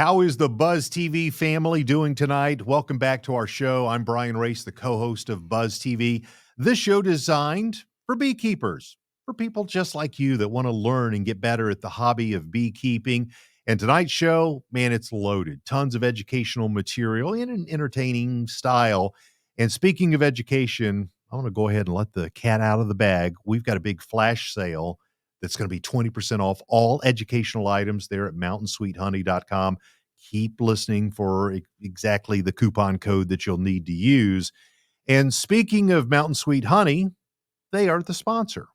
How is the Buzz TV family doing tonight? Welcome back to our show. I'm Brian Race, the co-host of Buzz TV. This show designed for beekeepers, for people just like you that want to learn and get better at the hobby of beekeeping. And tonight's show, man, it's loaded. Tons of educational material in an entertaining style. And speaking of education, I want to go ahead and let the cat out of the bag. We've got a big flash sale that's going to be 20% off all educational items there at mountainsweethoney.com. Keep listening for exactly the coupon code that you'll need to use. And speaking of Mountain Sweet Honey, they are the sponsor.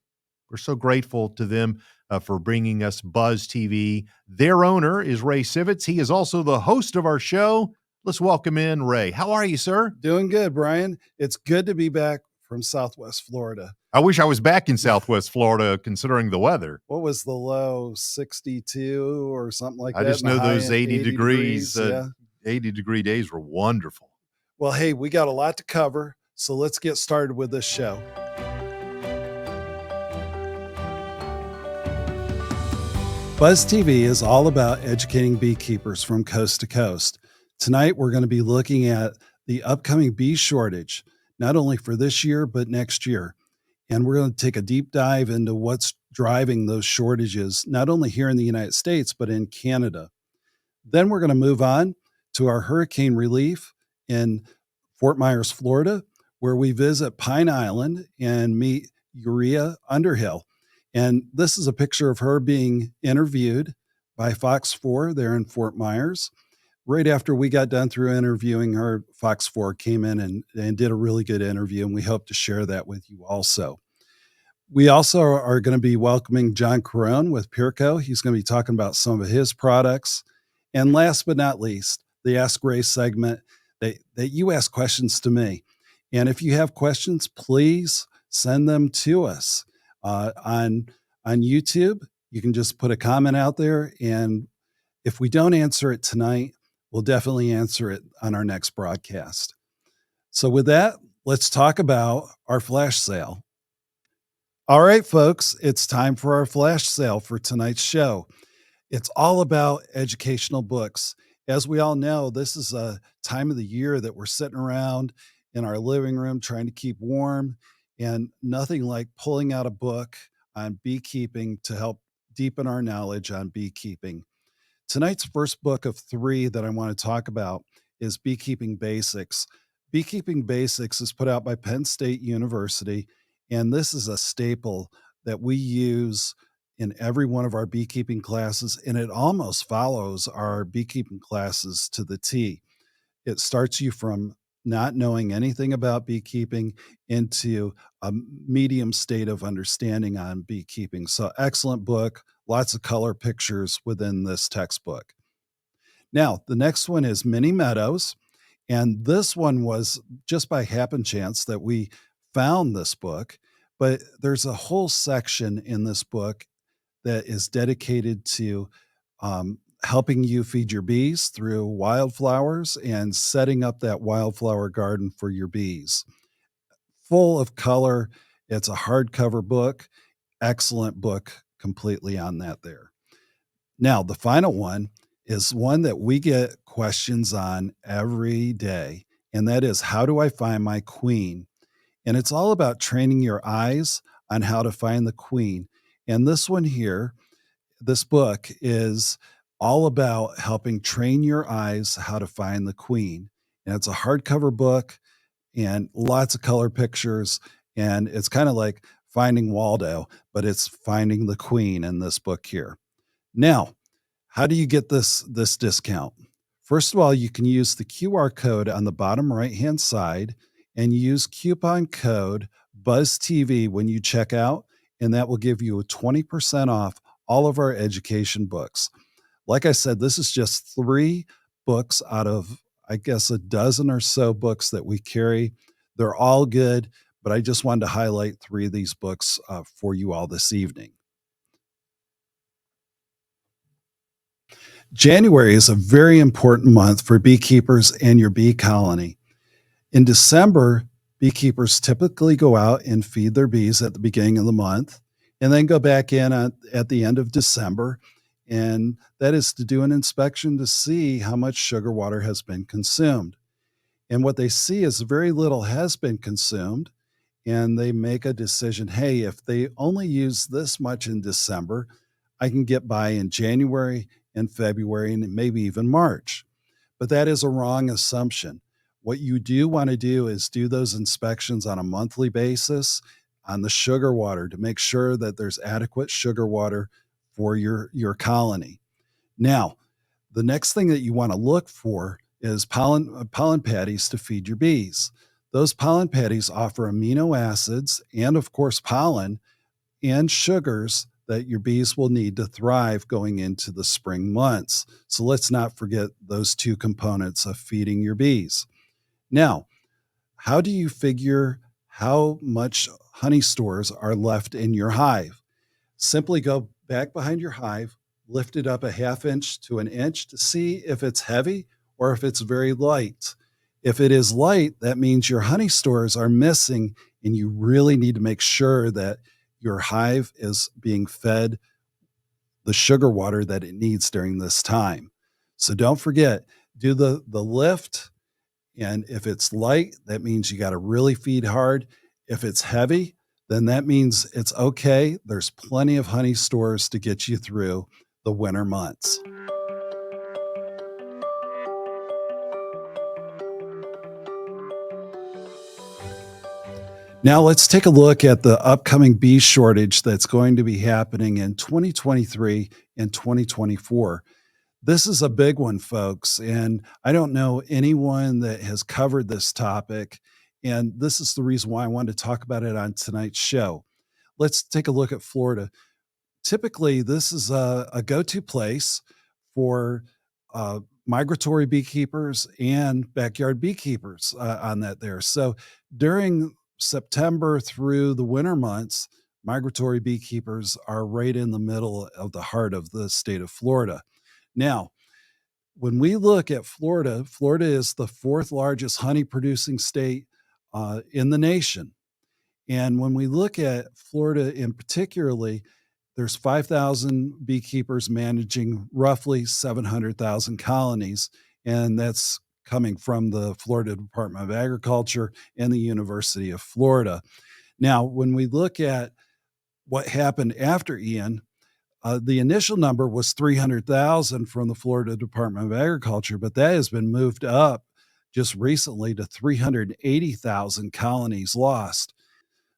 We're so grateful to them for bringing us Buzz TV. Their owner is Ray Sivitz. He is also the host of our show. Let's welcome in Ray. How are you, sir? Doing good, Brian. It's good to be back from Southwest Florida. I wish I was back in Southwest Florida, considering the weather. What was the low? 62 or something like that? I just know those 80 degrees. Yeah. 80-degree days were wonderful. Well, hey, we got a lot to cover, so let's get started with this show. Buzz TV is all about educating beekeepers from coast to coast. Tonight, we're going to be looking at the upcoming bee shortage, not only for this year, but next year. And we're going to take a deep dive into what's driving those shortages, not only here in the United States, but in Canada. Then we're going to move on to our hurricane relief in Fort Myers, Florida, where we visit Pine Island and meet Uriia Underhill. And this is a picture of her being interviewed by Fox 4 there in Fort Myers. Right after we got done through interviewing her, Fox 4 came in and did a really good interview, and we hope to share that with you also. We also are going to be welcoming John Caron with Pierco. He's going to be talking about some of his products. And last but not least, the Ask Ray segment that you ask questions to me. And if you have questions, please send them to us on YouTube. You can just put a comment out there, and if we don't answer it tonight, we'll definitely answer it on our next broadcast. So with that, let's talk about our flash sale. All right, folks, it's time for our flash sale for tonight's show. It's all about educational books. As we all know, this is a time of the year that we're sitting around in our living room trying to keep warm, and nothing like pulling out a book on beekeeping to help deepen our knowledge on beekeeping. Tonight's first book of 3 that I want to talk about is Beekeeping Basics. Beekeeping Basics is put out by Penn State University, and this is a staple that we use in every one of our beekeeping classes, and it almost follows our beekeeping classes to the T. It starts you from not knowing anything about beekeeping into a medium state of understanding on beekeeping. So excellent book, lots of color pictures within this textbook. Now, the next one is Mini Meadows. And this one was just by happen chance that we found this book, but there's a whole section in this book that is dedicated to helping you feed your bees through wildflowers and setting up that wildflower garden for your bees. Full of color. It's a hardcover book. Excellent book completely on that there. Now, the final one is one that we get questions on every day, and that is, how do I find my queen? And it's all about training your eyes on how to find the queen. And this one here, this book is all about helping train your eyes how to find the queen. And it's a hardcover book and lots of color pictures. And it's kind of like Finding Waldo, but it's finding the queen in this book here. Now, how do you get this discount? First of all, you can use the QR code on the bottom right-hand side and use coupon code BuzzTV when you check out, and that will give you a 20% off all of our education books. Like I said, this is just 3 books out of, I guess, a dozen or so books that we carry. They're all good, but I just wanted to highlight 3 of these books for you all this evening. January is a very important month for beekeepers and your bee colony. In December, beekeepers typically go out and feed their bees at the beginning of the month and then go back in at the end of December and that is to do an inspection to see how much sugar water has been consumed. And what they see is very little has been consumed, and they make a decision, hey, if they only use this much in December, I can get by in January and February and maybe even March. But that is a wrong assumption. What you do want to do is do those inspections on a monthly basis on the sugar water to make sure that there's adequate sugar water for your colony. Now, the next thing that you want to look for is pollen patties to feed your bees. Those pollen patties offer amino acids and, of course, pollen and sugars that your bees will need to thrive going into the spring months. So let's not forget those two components of feeding your bees. Now, how do you figure how much honey stores are left in your hive? Simply go back behind your hive, lift it up a half inch to an inch to see if it's heavy or if it's very light. If it is light, that means your honey stores are missing, and you really need to make sure that your hive is being fed the sugar water that it needs during this time. So don't forget, do the lift. And if it's light, that means you got to really feed hard. If it's heavy, then that means it's okay. There's plenty of honey stores to get you through the winter months. Now, let's take a look at the upcoming bee shortage that's going to be happening in 2023 and 2024. This is a big one, folks, and I don't know anyone that has covered this topic. And this is the reason why I wanted to talk about it on tonight's show. Let's take a look at Florida. Typically, this is a go to place for migratory beekeepers and backyard beekeepers on that there. So during September through the winter months, migratory beekeepers are right in the middle of the heart of the state of Florida. Now, when we look at Florida, Florida is the fourth largest honey producing state in the nation. And when we look at Florida in particularly, there's 5,000 beekeepers managing roughly 700,000 colonies, and that's coming from the Florida Department of Agriculture and the University of Florida. Now, when we look at what happened after Ian, the initial number was 300,000 from the Florida Department of Agriculture, but that has been moved up just recently to 380,000 colonies lost.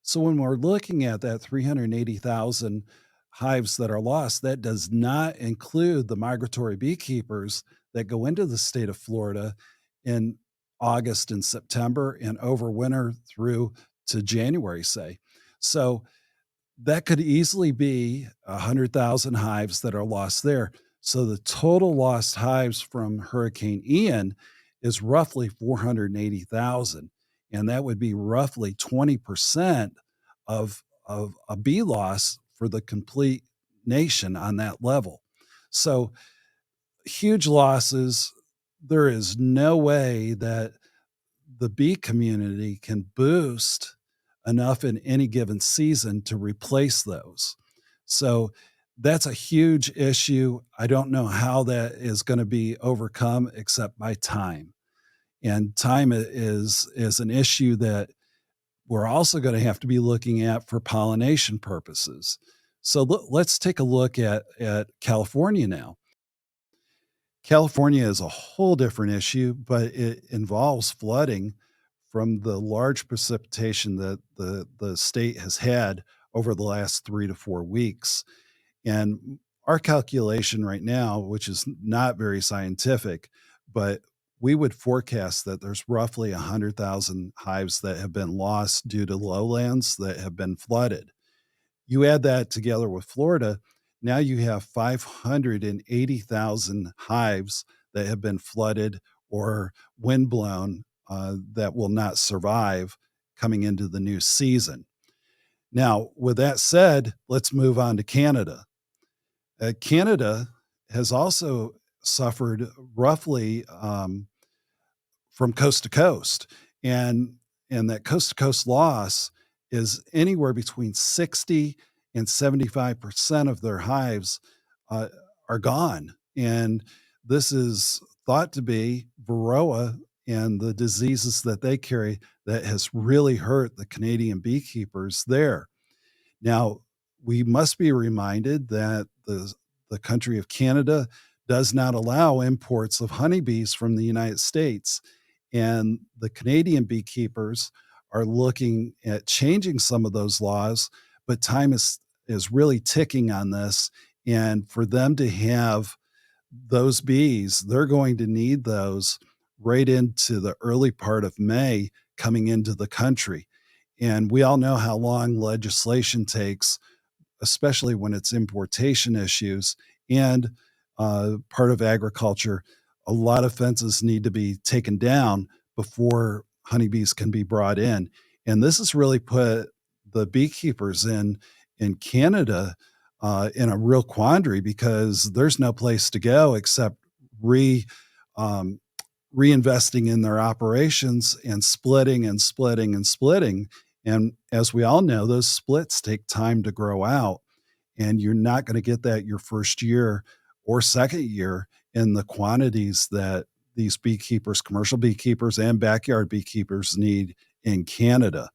So when we're looking at that 380,000 hives that are lost, that does not include the migratory beekeepers that go into the state of Florida in August and September and overwinter through to January, say. So that could easily be 100,000 hives that are lost there. So the total lost hives from Hurricane Ian is roughly 480,000. And that would be roughly 20% of a bee loss for the complete nation on that level. So huge losses. There is no way that the bee community can boost enough in any given season to replace those. So that's a huge issue. I don't know how that is going to be overcome except by time. And time is an issue that we're also going to have to be looking at for pollination purposes. So let's take a look at California now. California is a whole different issue, but it involves flooding from the large precipitation that the state has had over the last 3 to 4 weeks. And our calculation right now, which is not very scientific, but we would forecast that there's roughly 100,000 hives that have been lost due to lowlands that have been flooded. You add that together with Florida, now you have 580,000 hives that have been flooded or windblown that will not survive coming into the new season. Now, with that said, let's move on to Canada. Canada has also suffered roughly from coast to coast, and that coast to coast loss is anywhere between 60 and 75% of their hives are gone. And this is thought to be Varroa and the diseases that they carry that has really hurt the Canadian beekeepers there. Now, we must be reminded that the country of Canada does not allow imports of honeybees from the United States. And the Canadian beekeepers are looking at changing some of those laws, but time is really ticking on this. And for them to have those bees, they're going to need those right into the early part of May coming into the country. And we all know how long legislation takes, especially when it's importation issues and part of agriculture. A lot of fences need to be taken down before honeybees can be brought in. And this has really put the beekeepers in Canada in a real quandary because there's no place to go except re um, reinvesting in their operations and splitting and splitting and splitting. And as we all know, those splits take time to grow out, and you're not going to get that your first year or second year in the quantities that these beekeepers, commercial beekeepers, and backyard beekeepers need in Canada.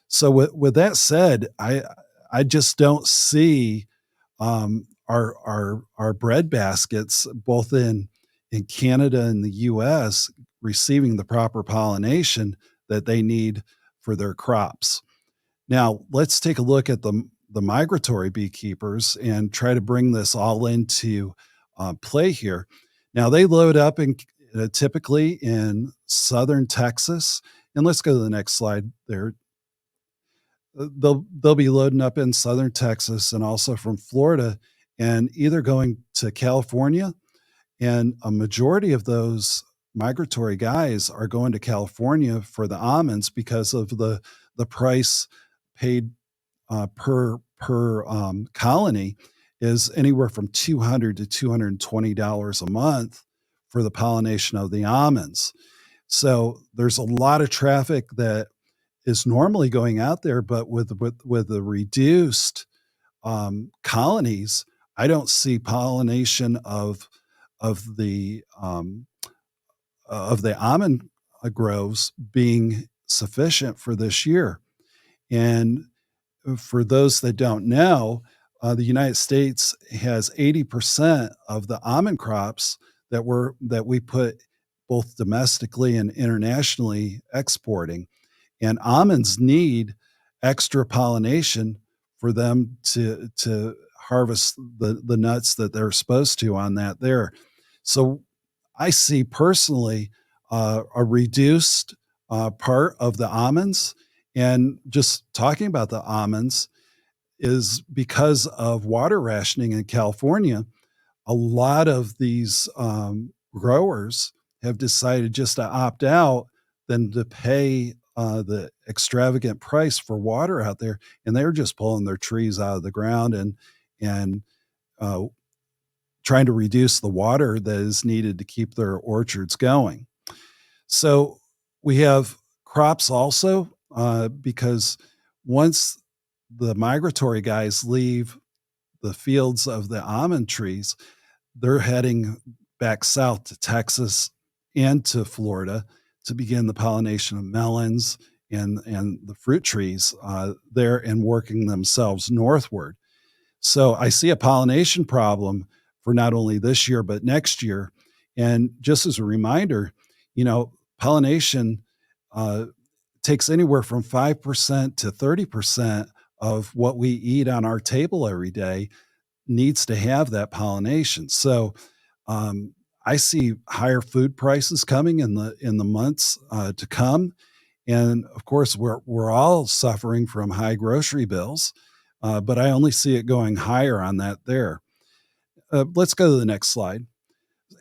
So, with that said, I just don't see our bread baskets, both in Canada and the U.S., receiving the proper pollination that they need for their crops. Now, let's take a look at the migratory beekeepers and try to bring this all into play here. Now, they load up in typically in southern Texas, and let's go to the next slide there. They'll be loading up in southern Texas and also from Florida, and either going to California, and a majority of those migratory guys are going to California for the almonds because of the price paid per colony is anywhere from $200 to $220 a month for the pollination of the almonds. So there's a lot of traffic that is normally going out there, but with the reduced colonies, I don't see pollination of the almond groves being sufficient for this year. And for those that don't know, the United States has 80% of the almond crops that we put both domestically and internationally exporting. And almonds need extra pollination for them to harvest the nuts that they're supposed to on that there. So I see personally a reduced part of the almonds. And just talking about the almonds is because of water rationing in California. A lot of these growers have decided just to opt out than to pay the extravagant price for water out there, and they're just pulling their trees out of the ground and uh, trying to reduce the water that is needed to keep their orchards going. So we have crops also because once the migratory guys leave the fields of the almond trees, they're heading back south to Texas and to Florida to begin the pollination of melons and the fruit trees there and working themselves northward. So I see a pollination problem for not only this year, but next year. And just as a reminder, pollination uh, takes anywhere from 5% to 30% of what we eat on our table every day needs to have that pollination. So um, I see higher food prices coming in the months to come, and of course we're all suffering from high grocery bills, but I only see it going higher on that there. Let's go to the next slide.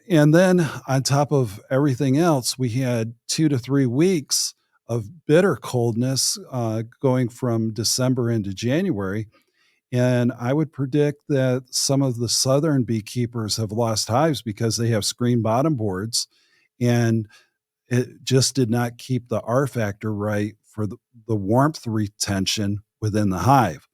And then on top of everything else, we had 2 to 3 weeks of bitter coldness going from December into January. And I would predict that some of the southern beekeepers have lost hives because they have screen bottom boards, and it just did not keep the R factor right for the warmth retention within the hive.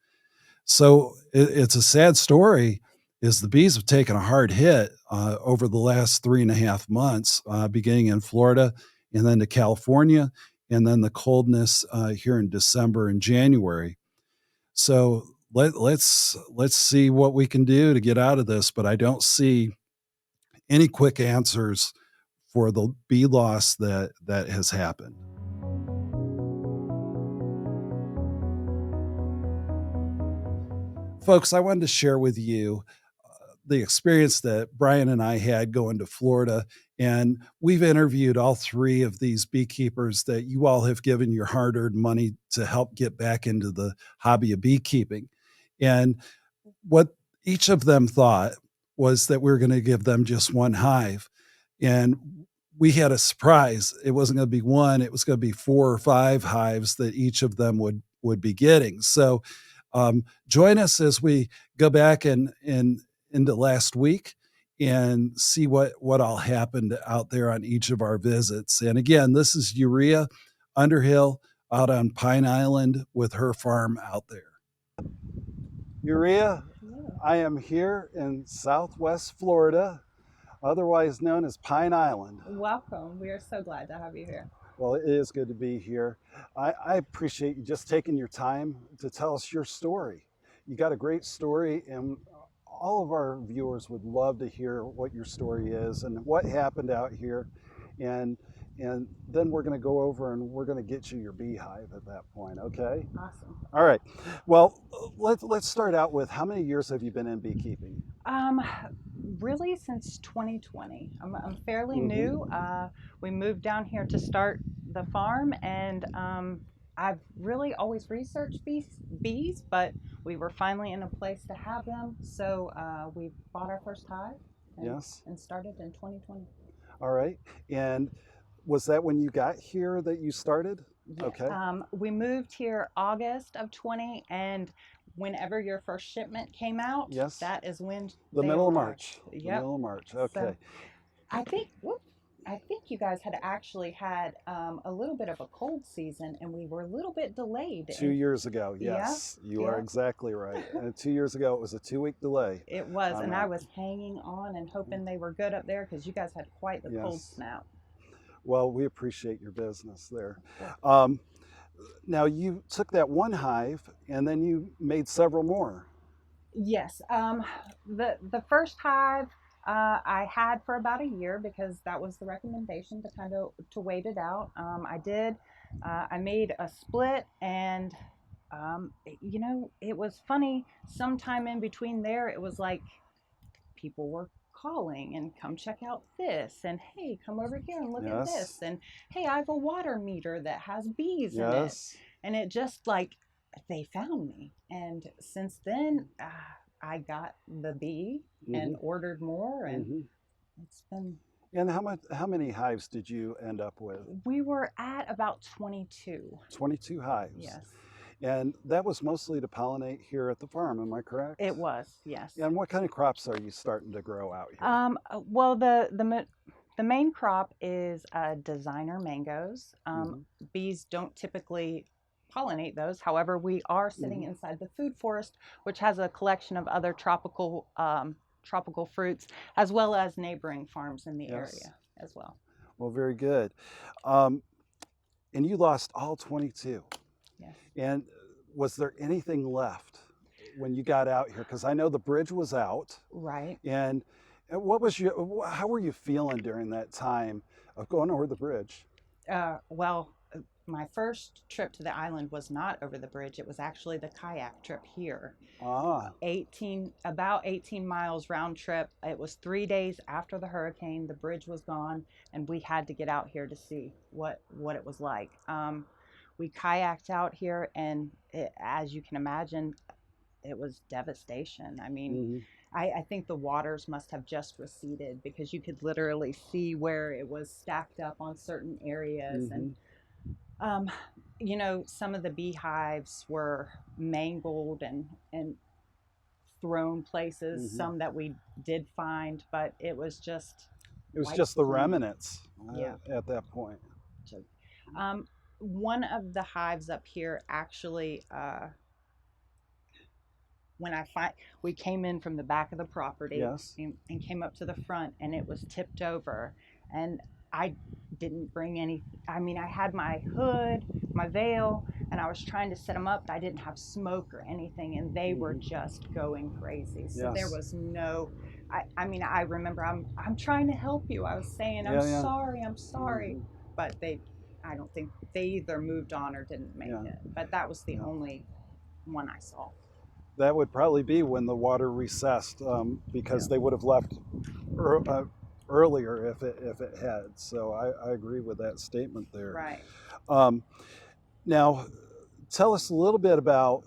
So it's a sad story is the bees have taken a hard hit over the last 3.5 months, beginning in Florida and then to California, and then the coldness here in December and January. So let's see what we can do to get out of this. But I don't see any quick answers for the bee loss that has happened. Folks, I wanted to share with you the experience that Brian and I had going to Florida. And we've interviewed all three of these beekeepers that you all have given your hard earned money to help get back into the hobby of beekeeping. And what each of them thought was that we were going to give them just one hive. And we had a surprise. It wasn't going to be one, it was going to be 4 or 5 hives that each of them would be getting. So join us as we go back and into last week and see what all happened out there on each of our visits. And again, this is Uriia Underhill out on Pine Island with her farm out there. Uriia, I am here in Southwest Florida, otherwise known as Pine Island. Welcome. We are so glad to have you here. Well, it is good to be here. I appreciate you just taking your time to tell us your story. You got a great story, and all of our viewers would love to hear what your story is and what happened out here. And then we're going to go over and we're going to get you your beehive at that point. Okay. Awesome. All right. Well, let's start out with, how many years have you been in beekeeping? Really since 2020. I'm fairly new. We moved down here to start the farm, and I've really always researched bees, but we were finally in a place to have them. So we bought our first hive and started in 2020. All right. And was that when you got here that you started? Yeah. Okay. We moved here August of 20, and whenever your first shipment came out, that is when the middle of March. Yep. The middle of March. Okay. So I think you guys had actually had a little bit of a cold season, and we were a little bit delayed. 2 years ago, yes. You are exactly right. And 2 years ago, it was a 2-week delay. It was, and I was hanging on and hoping they were good up there because you guys had quite the cold snap. Well, we appreciate your business there. Now, you took that one hive and then you made several more. Yes. The first hive I had for about a year because that was the recommendation to wait it out. I made a split, and it was funny. Sometime in between there, it was like people were calling and come check out this, and hey, come over here and look at this, and hey, I have a water meter that has bees in it. And it just like, they found me. And since then I got the bee and ordered more, and it's been. And how many hives did you end up with? We were at about 22. 22 hives. Yes. And that was mostly to pollinate here at the farm, am I correct? It was, yes. And what kind of crops are you starting to grow out here? Well, the main crop is designer mangoes. Bees don't typically pollinate those. However, we are sitting inside the food forest, which has a collection of other tropical fruits, as well as neighboring farms in the area as well. Well, very good. And you lost all 22. Yes. And was there anything left when you got out here? Because I know the bridge was out. Right. And how were you feeling during that time of going over the bridge? Well, my first trip to the island was not over the bridge. It was actually the kayak trip here. About 18 miles round trip. It was 3 days after the hurricane. The bridge was gone, and we had to get out here to see what it was like. We kayaked out here, and as you can imagine, it was devastation. I mean, I think the waters must have just receded, because you could literally see where it was stacked up on certain areas. And some of the beehives were mangled and thrown places, some that we did find, but it was just the remnants at that point. One of the hives up here actually when we came in from the back of the property Yes. and came up to the front, and it was tipped over, and I didn't bring any. I mean, I had my hood, my veil, and I was trying to set them up, but I didn't have smoke or anything, and they were just going crazy. So there Yes. was no. I mean, I remember I'm trying to help you. I was saying, I'm Yeah, yeah. sorry, I'm sorry, but I don't think they either moved on or didn't make Yeah. it. But that was the Yeah. only one I saw. That would probably be when the water recessed, because they would have left earlier if it had. So I agree with that statement there. Right. Um, now, tell us a little bit about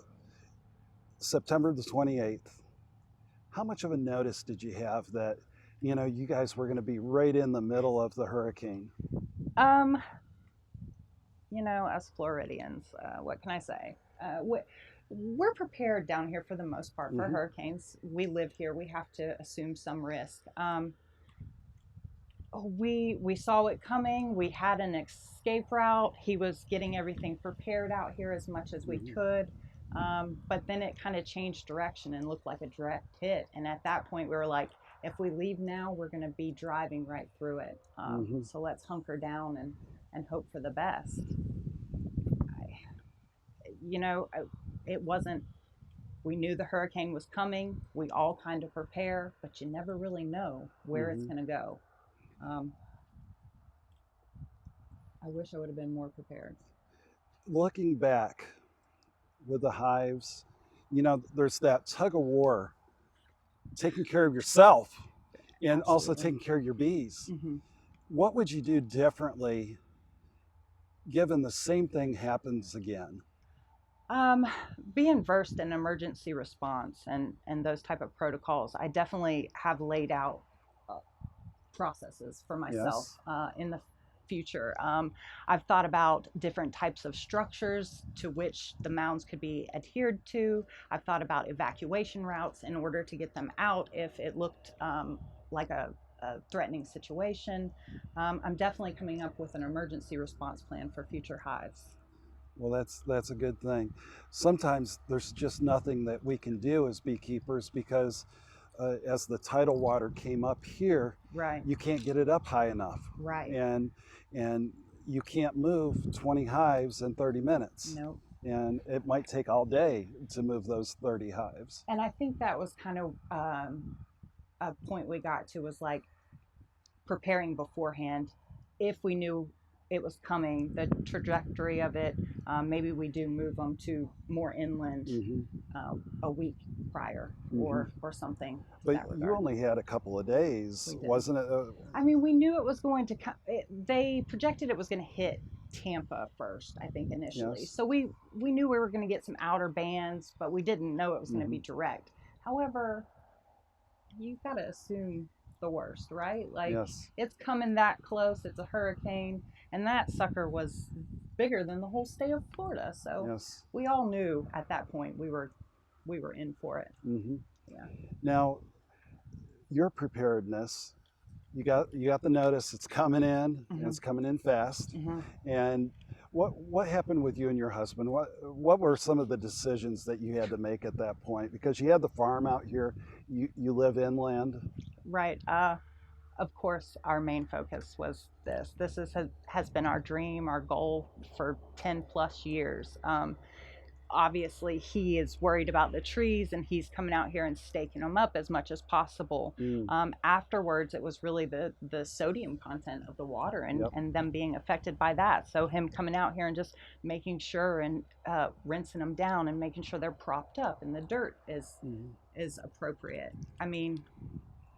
September the 28th. How much of a notice did you have that, you guys were going to be right in the middle of the hurricane? Um, as Floridians, what can I say? We're prepared down here for the most part for hurricanes. We live here. We have to assume some risk. We saw it coming. We had an escape route. He was getting everything prepared out here as much as we could. But then it kind of changed direction and looked like a direct hit. And at that point, we were like, if we leave now, we're going to be driving right through it. So let's hunker down and hope for the best. You know, it wasn't, we knew the hurricane was coming. We all kind of prepare, but you never really know where it's going to go. I wish I would have been more prepared. Looking back with the hives, there's that tug of war, taking care of yourself and also taking care of your bees. What would you do differently given the same thing happens again? Being versed in emergency response and those type of protocols, I definitely have laid out processes for myself in the future. I've thought about different types of structures to which the mounds could be adhered to. I've thought about evacuation routes in order to get them out if it looked like a threatening situation. I'm definitely coming up with an emergency response plan for future hives. Well, that's a good thing. Sometimes there's just nothing that we can do as beekeepers because as the tidal water came up here, right, you can't get it up high enough, right, and you can't move 20 hives in 30 minutes. Nope. And it might take all day to move those 30 hives. And I think that was kind of a point we got to, was like preparing beforehand. If we knew it was coming, the trajectory of it, maybe we do move them to more inland a week prior or something. But you only had a couple of days, wasn't it? I mean, we knew it was going to come. They projected it was going to hit Tampa first, I think, initially. Yes. So we knew we were going to get some outer bands, but we didn't know it was going to be direct. However, you've got to assume the worst, right? Like, it's coming that close. It's a hurricane, and that sucker was bigger than the whole state of Florida. So we all knew at that point we were in for it. Yeah. Now, your preparedness, you got the notice. It's coming in, and it's coming in fast. And what happened with you and your husband? What were some of the decisions that you had to make at that point? Because you had the farm out here. You live inland. Right. Of course, our main focus was this. This has been our dream, our goal for 10 plus years. Obviously, he is worried about the trees, and he's coming out here and staking them up as much as possible. Afterwards, it was really the sodium content of the water and them being affected by that. So him coming out here and just making sure and rinsing them down and making sure they're propped up and the dirt is appropriate. I mean,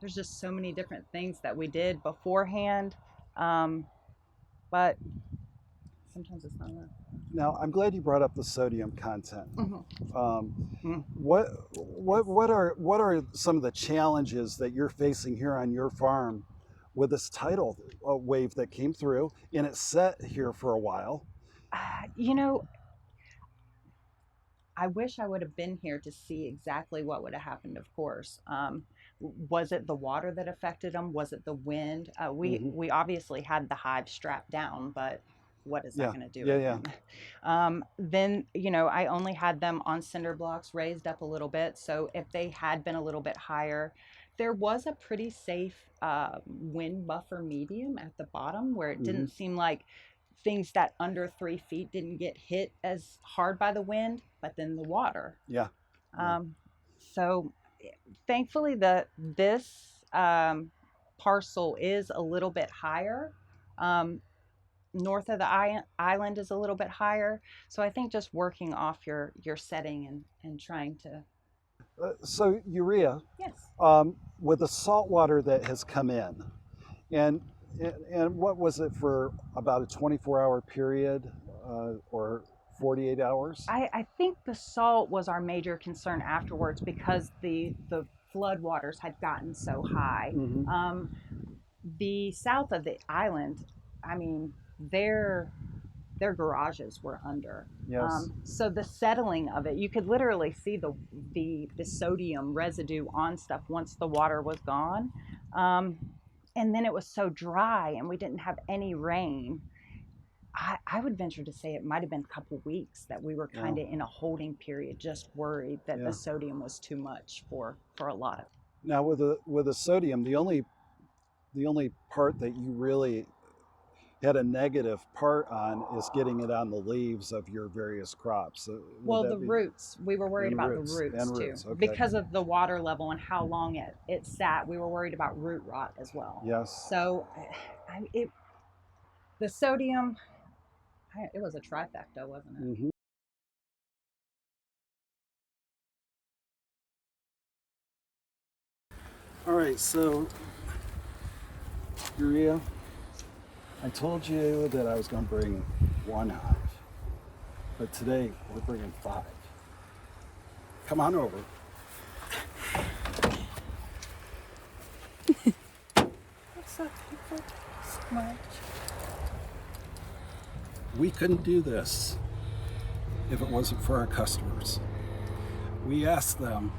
there's just so many different things that we did beforehand, but sometimes it's not enough. Now, I'm glad you brought up the sodium content. What are some of the challenges that you're facing here on your farm with this tidal wave that came through and it set here for a while? I wish I would have been here to see exactly what would have happened, of course. Was it the water that affected them? Was it the wind? We obviously had the hive strapped down, but what is that going to do? Yeah. Then, I only had them on cinder blocks raised up a little bit. So if they had been a little bit higher, there was a pretty safe wind buffer medium at the bottom where it didn't seem like things that under 3 feet didn't get hit as hard by the wind, but then the water. Yeah. So thankfully this parcel is a little bit higher. North of the island is a little bit higher. So I think just working off your setting and trying to. So Uriia, Yes. with the salt water that has come in, and what was it for about a 24-hour period or 48 hours? I think the salt was our major concern afterwards because the flood waters had gotten so high. The south of the island, I mean, their garages were under. Yes. So the settling of it, you could literally see the sodium residue on stuff once the water was gone. And then it was so dry and we didn't have any rain. I would venture to say it might have been a couple weeks that we were kind of in a holding period, just worried that the sodium was too much for a lot of. Now with the sodium, the only part that you really had a negative part on is getting it on the leaves of your various crops. Well, the roots. We were worried about the roots too. Okay. Because of the water level and how long it sat. We were worried about root rot as well. Yes. So the sodium, it was a trifecta, wasn't it? All right, so Uriia, I told you that I was going to bring 1 hive, but today we're bringing 5. Come on over. What's up, people? So much. We couldn't do this if it wasn't for our customers. We asked them,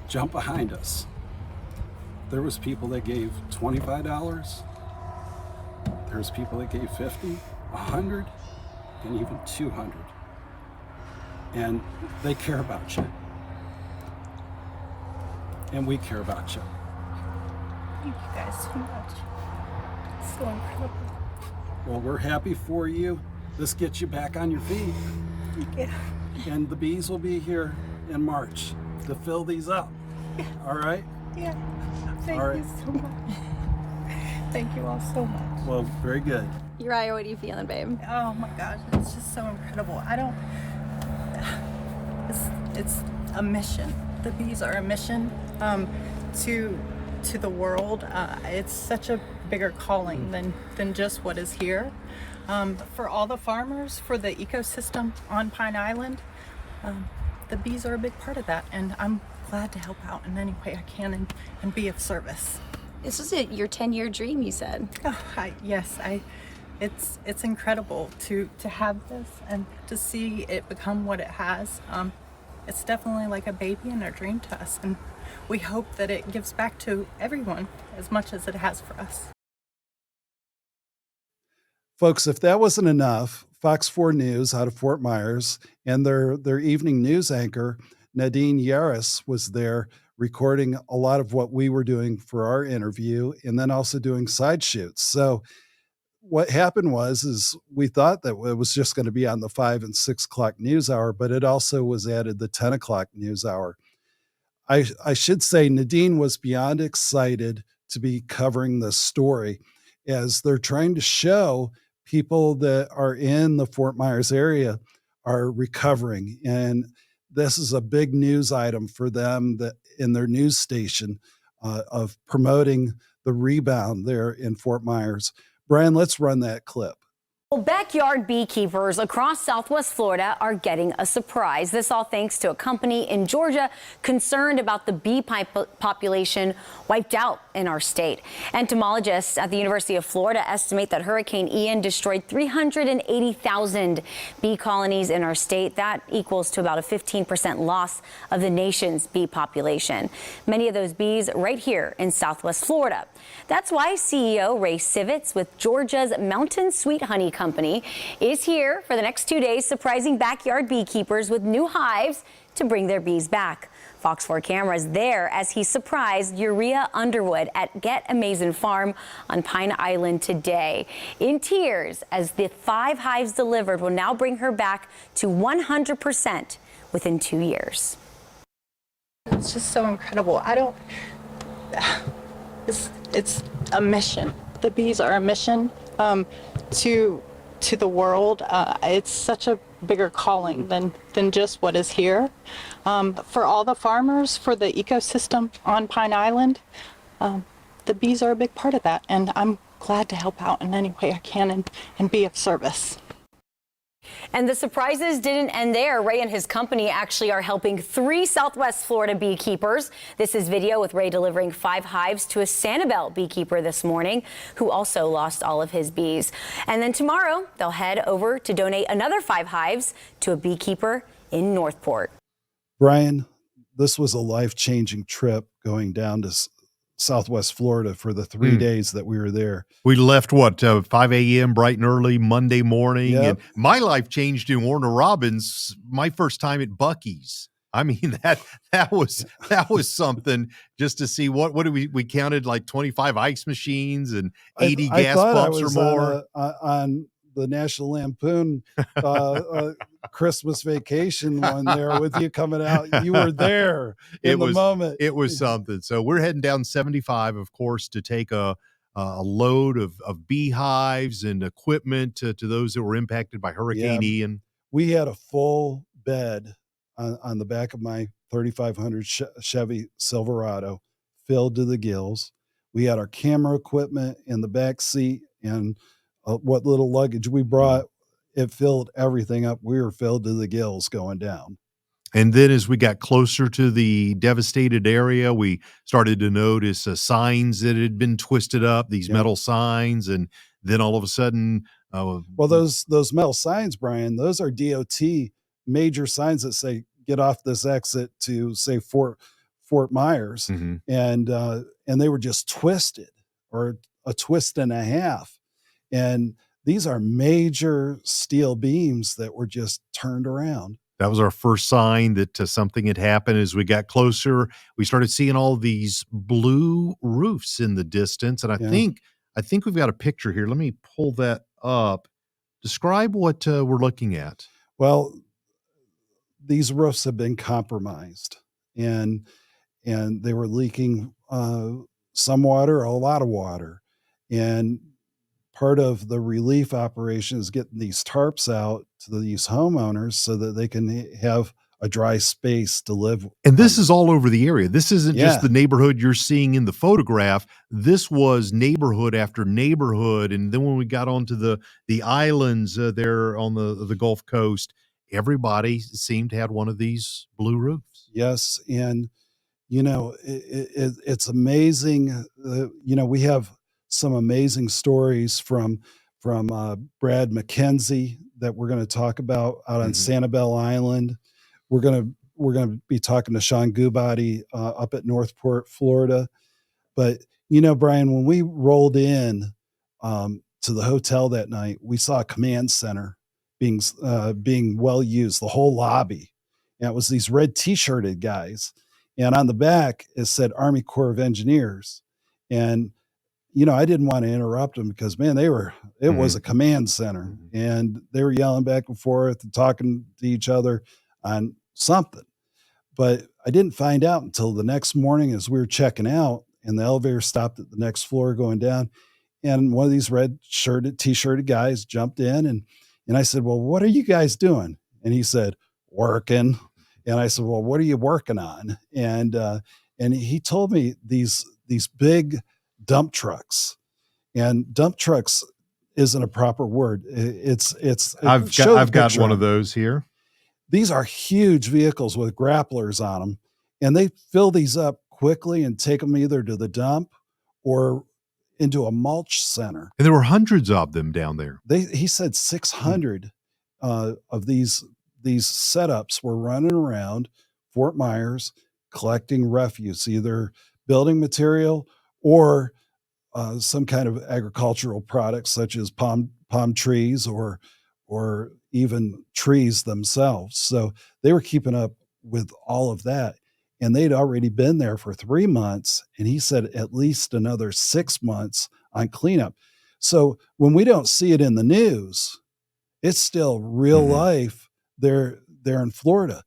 jump behind us. There was people that gave $25. There's people that gave 50, 100, and even 200. And they care about you. And we care about you. Thank you guys so much. It's so incredible. Well, we're happy for you. This gets you back on your feet. Yeah. And the bees will be here in March to fill these up. All right? Yeah. Thank you so much. Thank you all so much. Well, very good. Uriia, what are you feeling, babe? Oh my gosh, it's just so incredible. It's a mission. The bees are a mission to the world. It's such a bigger calling than just what is here. For all the farmers, for the ecosystem on Pine Island, the bees are a big part of that, and I'm glad to help out in any way I can and be of service. This was your 10-year dream, you said. Oh, it's incredible to have this and to see it become what it has. It's definitely like a baby and a dream to us, and we hope that it gives back to everyone as much as it has for us. Folks, if that wasn't enough, Fox 4 News out of Fort Myers and their evening news anchor, Nadine Yaris, was there recording a lot of what we were doing for our interview and then also doing side shoots. So what happened is we thought that it was just going to be on the 5 and 6 o'clock news hour, but it also was added the 10 o'clock news hour. I should say Nadine was beyond excited to be covering this story as they're trying to show people that are in the Fort Myers area are recovering. And this is a big news item for them that in their news station of promoting the rebound there in Fort Myers. Brian, let's run that clip. Well, backyard beekeepers across Southwest Florida are getting a surprise. This all thanks to a company in Georgia concerned about the bee population wiped out in our state. Entomologists at the University of Florida estimate that Hurricane Ian destroyed 380,000 bee colonies in our state. That equals to about a 15% loss of the nation's bee population. Many of those bees right here in Southwest Florida. That's why CEO Ray Sivitz with Georgia's Mountain Sweet Honey Company is here for the next 2 days, surprising backyard beekeepers with new hives to bring their bees back. Fox 4 cameras there as he surprised Uriia Underhill at Get Amazing Farm on Pine Island today. In tears, as the 5 hives delivered will now bring her back to 100% within 2 years. It's just so incredible. It's a mission. The bees are a mission to the world. It's such a bigger calling than just what is here. For all the farmers, for the ecosystem on Pine Island, the bees are a big part of that, and I'm glad to help out in any way I can and be of service. And the surprises didn't end there. Ray and his company actually are helping 3 Southwest Florida beekeepers. This is video with Ray delivering 5 hives to a Sanibel beekeeper this morning who also lost all of his bees. And then tomorrow they'll head over to donate another 5 hives to a beekeeper in Northport. Brian, this was a life-changing trip going down to Southwest Florida for the 3 days that we were there. We left, 5 a.m. bright and early Monday morning. Yep. And my life changed in Warner Robins, my first time at Buc-ee's. I mean, that was something, just to see what did we counted, like 25 ice machines and 80 I gas thought pumps I was or more. On the National Lampoon Christmas Vacation one there with you coming out. You were there in the moment. It was something. So we're heading down 75, of course, to take a load of beehives and equipment to those that were impacted by Hurricane Ian. We had a full bed on the back of my 3500 Chevy Silverado filled to the gills. We had our camera equipment in the back seat, and what little luggage we brought, it filled everything up. We were filled to the gills going down. And then as we got closer to the devastated area, we started to notice signs that had been twisted up, these metal signs. And then all of a sudden, well, those metal signs, Brian, those are DOT major signs that say, get off this exit to, say, Fort Myers. And they were just twisted, or a twist and a half. And these are major steel beams that were just turned around. That was our first sign that something had happened. As we got closer, we started seeing all these blue roofs in the distance. And I think we've got a picture here. Let me pull that up. Describe what we're looking at. Well, these roofs have been compromised, and they were leaking some water, a lot of water. And part of the relief operation is getting these tarps out to these homeowners so that they can have a dry space to live. And this is all over the area. This isn't just the neighborhood you're seeing in the photograph. This was neighborhood after neighborhood. And then when we got onto the islands there on the Gulf Coast, everybody seemed to have one of these blue roofs. Yes. And, it's amazing. We have some amazing stories from Brad McKenzie that we're going to talk about out on Sanibel Island. We're going to be talking to Sean Gubati up at Northport, Florida. But Brian, when we rolled in to the hotel that night, we saw a command center being well used, the whole lobby. And it was these red t-shirted guys, and on the back it said Army Corps of Engineers. And I didn't want to interrupt them because, man, it was a command center, and they were yelling back and forth and talking to each other on something. But I didn't find out until the next morning as we were checking out, and the elevator stopped at the next floor going down. And one of these red t-shirted guys jumped in, and I said, well, what are you guys doing? And he said, working. And I said, well, what are you working on? And he told me these big dump trucks, and dump trucks isn't a proper word. I've got one of those here. These are huge vehicles with grapplers on them, and they fill these up quickly and take them either to the dump or into a mulch center. And there were hundreds of them down there. He said 600 of these setups were running around Fort Myers collecting refuse, either building material or some kind of agricultural products such as palm palm trees or even trees themselves. So they were keeping up with all of that. And they'd already been there for 3 months. And he said at least another 6 months on cleanup. So when we don't see it in the news, it's still real life there in Florida.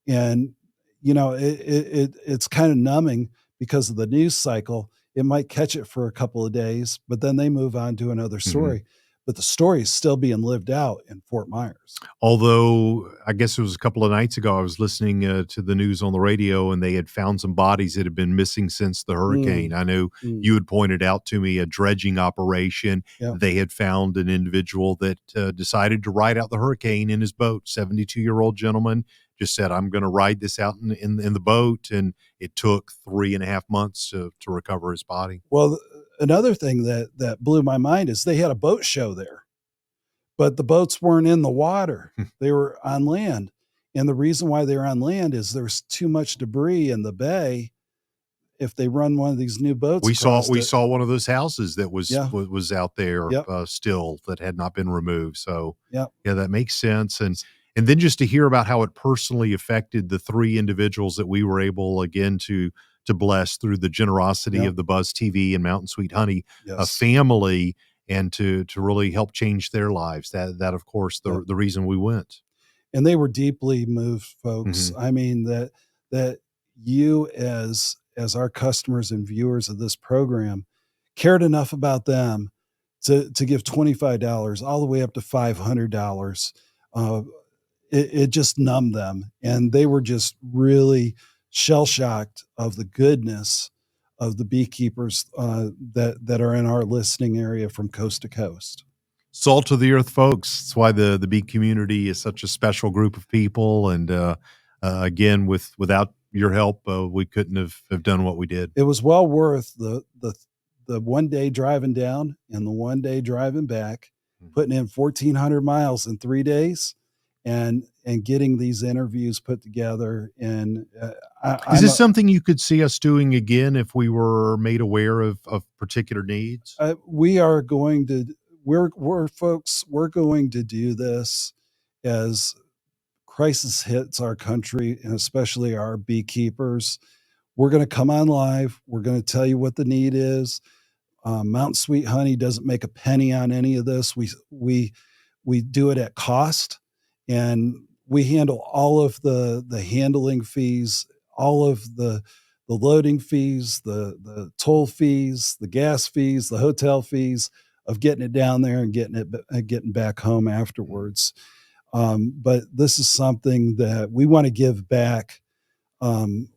And, you know, it's kind of numbing because of the news cycle. It might catch it for a couple of days, but then they move on to another story. But the story is still being lived out in Fort Myers. Although I guess it was a couple of nights ago, I was listening to the news on the radio, and they had found some bodies that had been missing since the hurricane. I know you had pointed out to me a dredging operation. Yeah. They had found an individual that decided to ride out the hurricane in his boat. 72-year-old gentleman just said, I'm going to ride this out in the boat. And it took 3.5 months to recover his body. Well, another thing that blew my mind is they had a boat show there, but the boats weren't in the water. They were on land. And the reason why they're on land is there's too much debris in the bay. If they run one of these new boats, we saw one of those houses that was out there Yep. Still, that had not been removed. So Yep. yeah, that makes sense. And then just to hear about how it personally affected the 3 individuals that we were able again to bless through the generosity of the Buzz TV and Mountain Sweet Honey family, and to really help change their lives. That of course the reason we went. And they were deeply moved, folks. I mean, that you as our customers and viewers of this program cared enough about them to give $25 all the way up to $500. It just numbed them. And they were just really shell-shocked of the goodness of the beekeepers that are in our listening area from coast to coast. Salt of the earth folks. That's why the bee community is such a special group of people. And again, without your help, we couldn't have done what we did. It was well worth the 1 day driving down and the 1 day driving back, putting in 1,400 miles in 3 days, and getting these interviews put together. And is this something you could see us doing again if we were made aware of particular needs? We're going to do this as crisis hits our country, and especially our beekeepers. We're going to come on live. We're going to tell you what the need is. Mountain Sweet Honey doesn't make a penny on any of this. We do it at cost, and we handle all of the handling fees, all of the loading fees, the toll fees, the gas fees, the hotel fees of getting it down there and getting back home afterwards. But this is something that we want to give back,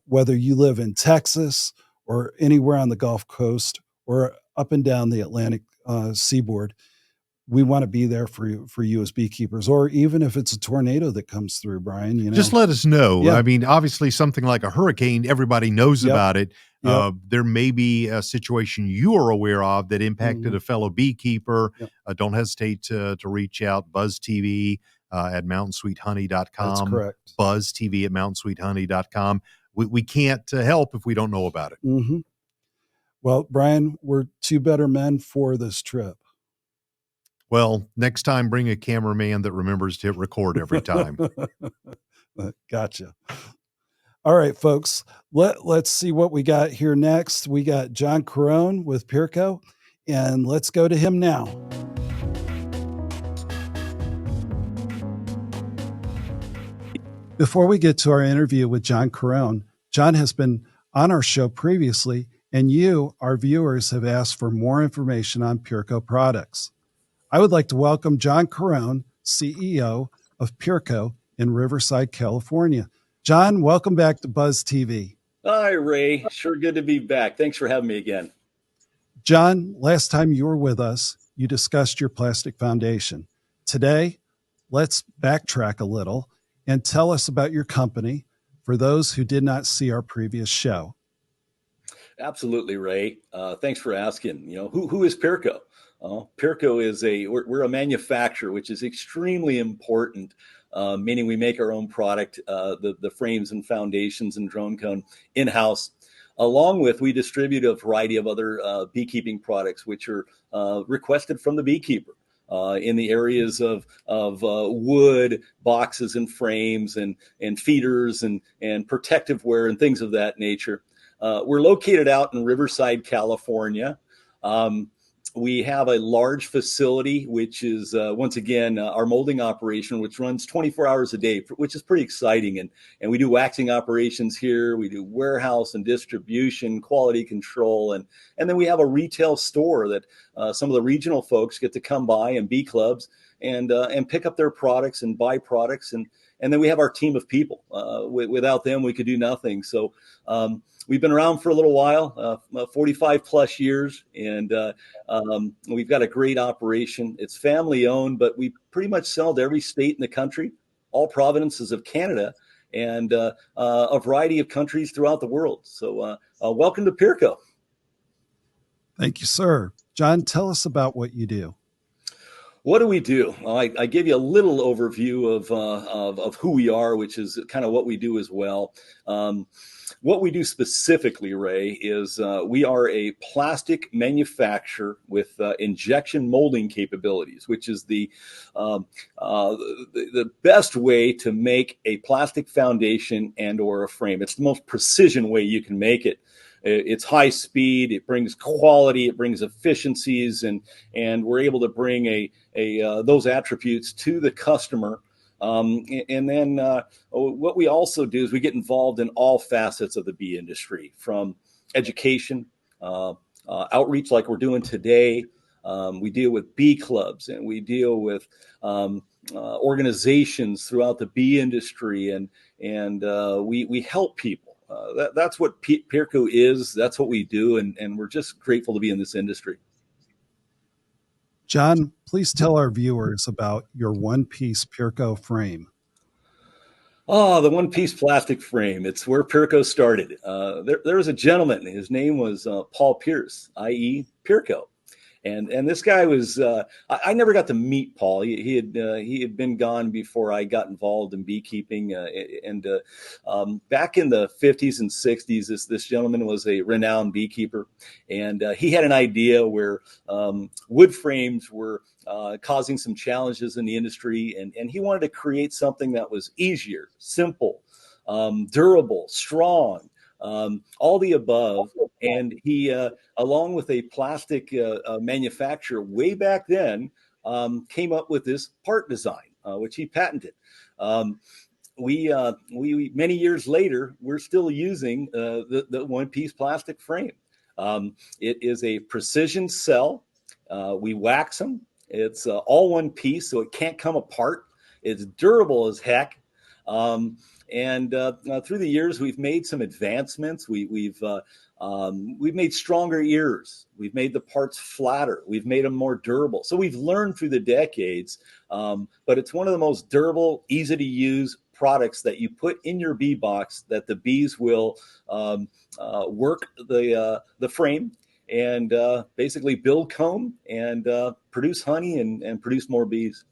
whether you live in Texas or anywhere on the Gulf Coast or up and down the Atlantic seaboard. We want to be there for you as beekeepers, or even if it's a tornado that comes through, Brian, just let us know. Yeah. I mean, obviously something like a hurricane, everybody knows about it. There may be a situation you are aware of that impacted a fellow beekeeper. Don't hesitate to reach out. Buzz TV at mountainsweethoney.com. That's correct. Buzz TV at mountainsweethoney.com. We can't help if we don't know about it. Well, Brian, we're 2 better men for this trip. Well, next time, bring a cameraman that remembers to hit record every time. Gotcha. All right, folks, let's see what we got here next. We got John Caron with Pierco, and let's go to him now. Before we get to our interview with John Caron, John has been on our show previously, and you, our viewers, have asked for more information on Pierco products. I would like to welcome John Caron, CEO of Pierco in Riverside, California. John, welcome back to Buzz TV. Hi, Ray. Sure good to be back. Thanks for having me again. John, last time you were with us, you discussed your plastic foundation. Today, let's backtrack a little and tell us about your company for those who did not see our previous show. Absolutely, Ray. Thanks for asking. Who is Pierco? Pierco is we're a manufacturer, which is extremely important, meaning we make our own product, the frames and foundations and drone cone in-house. Along with, we distribute a variety of other beekeeping products, which are requested from the beekeeper. in the areas of wood boxes and frames and feeders and protective wear and things of that nature. We're located out in Riverside, California. We have a large facility, which is, once again, our molding operation, which runs 24 hours a day, which is pretty exciting. And we do waxing operations here. We do warehouse and distribution, quality control. And then we have a retail store that some of the regional folks get to come by, and bee clubs, and pick up their products and buy products. And then we have our team of people. Without them, we could do nothing. So we've been around for a little while, 45 plus years, and we've got a great operation. It's family owned, but we pretty much sell to every state in the country, all provinces of Canada, and a variety of countries throughout the world. So welcome to Pierco. Thank you, sir. John, tell us about what you do. What do we do? Well, I gave you a little overview of who we are, which is kind of what we do as well. What we do specifically, Ray, is we are a plastic manufacturer with injection molding capabilities, which is the best way to make a plastic foundation and or a frame. It's the most precision way you can make it. It's high speed. It brings quality. It brings efficiencies, and we're able to bring those attributes to the customer. And then what we also do is we get involved in all facets of the bee industry, from education, outreach like we're doing today. We deal with bee clubs, and we deal with organizations throughout the bee industry, and we help people. That's what Pierco is. That's what we do, and we're just grateful to be in this industry. John, please tell our viewers about your one-piece Pierco frame. Oh, the one-piece plastic frame. It's where Pierco started. There was a gentleman. His name was Paul Pierce, i.e. Pierco. And this guy was, I never got to meet Paul. He had been gone before I got involved in beekeeping. And back in the 50s and 60s, this gentleman was a renowned beekeeper. And he had an idea where wood frames were causing some challenges in the industry. And he wanted to create something that was easier, simple, durable, strong, all the above. And he, along with a plastic manufacturer way back then, came up with this part design, which he patented. We many years later, we're still using the one-piece plastic frame. It is a precision cell. We wax them. It's all one piece, so it can't come apart. It's durable as heck. And through the years, we've made some advancements. We've made stronger ears. We've made the parts flatter. We've made them more durable. So we've learned through the decades, but it's one of the most durable, easy to use products that you put in your bee box that the bees will work the frame and basically build comb and produce honey and produce more bees.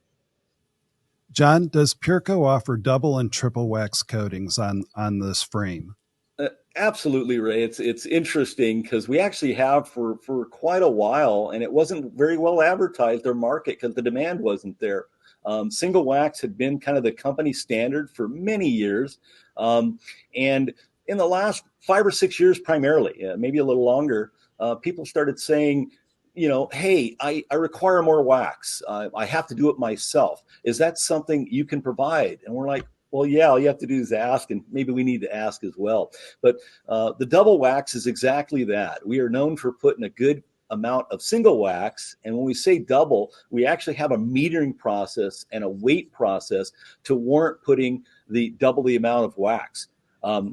John, does Pierco offer double and triple wax coatings on this frame? Absolutely, Ray. It's interesting because we actually have for quite a while, and it wasn't very well advertised or marketed because the demand wasn't there. Single wax had been kind of the company standard for many years. And in the last 5 or 6 years, primarily, maybe a little longer, people started saying, hey, I require more wax. I have to do it myself. Is that something you can provide? And we're like, well, yeah, all you have to do is ask, and maybe we need to ask as well. But the double wax is exactly that. We are known for putting a good amount of single wax. And when we say double, we actually have a metering process and a weight process to warrant putting double the amount of wax.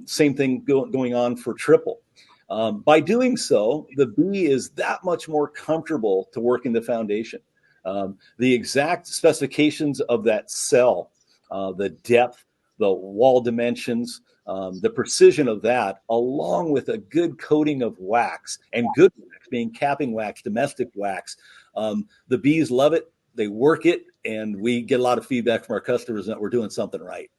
Same thing going on for triple. By doing so, the bee is that much more comfortable to work in the foundation. The exact specifications of that cell, the depth, the wall dimensions, the precision of that, along with a good coating of wax, and good wax being capping wax, domestic wax. The bees love it. They work it, and we get a lot of feedback from our customers that we're doing something right.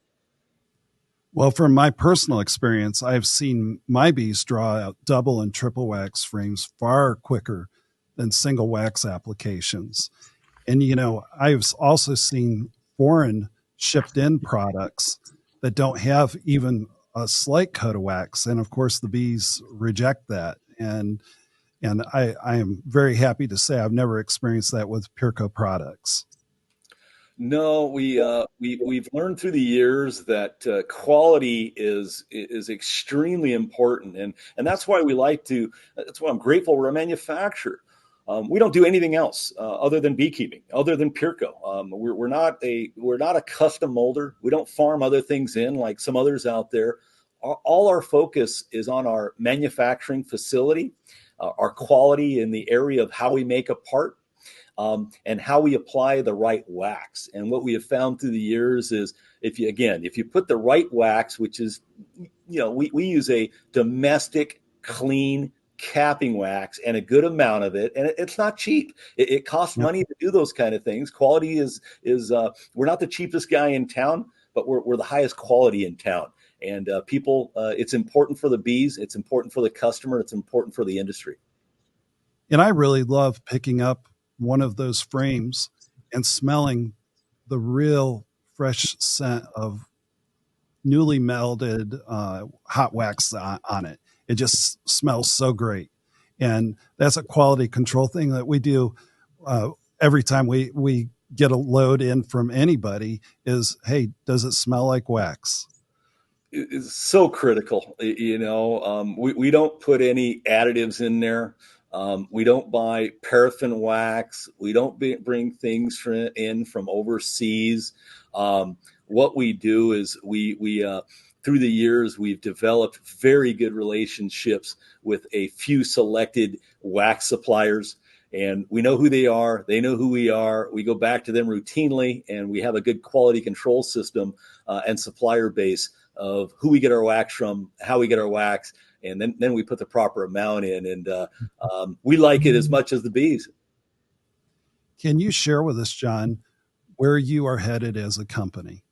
Well, from my personal experience, I've seen my bees draw out double and triple wax frames far quicker than single wax applications. And, I've also seen foreign shipped in products that don't have even a slight coat of wax. And of course, the bees reject that. And I am very happy to say I've never experienced that with Pierco products. No, we've learned through the years that quality is extremely important, and that's why we like to. That's why I'm grateful we're a manufacturer. We don't do anything else other than beekeeping, other than Pierco. We're not a custom molder. We don't farm other things in like some others out there. All our focus is on our manufacturing facility, our quality in the area of how we make a part, and how we apply the right wax. And what we have found through the years is if you put the right wax, which is, we use a domestic clean capping wax and a good amount of it, and it's not cheap. It costs Yep. money to do those kind of things. Quality is we're not the cheapest guy in town, but we're the highest quality in town. And people, it's important for the bees, it's important for the customer, it's important for the industry. And I really love picking up one of those frames and smelling the real fresh scent of newly melted hot wax on it. It just smells so great. And that's a quality control thing that we do every time we get a load in from anybody is, hey, does it smell like wax? Is so critical. We don't put any additives in there. We don't buy paraffin wax. We don't bring things in from overseas. What we do is we through the years, we've developed very good relationships with a few selected wax suppliers, and we know who they are. They know who we are. We go back to them routinely, and we have a good quality control system and supplier base of who we get our wax from, how we get our wax, and then we put the proper amount in, and we like it as much as the bees. Can you share with us, John, where you are headed as a company?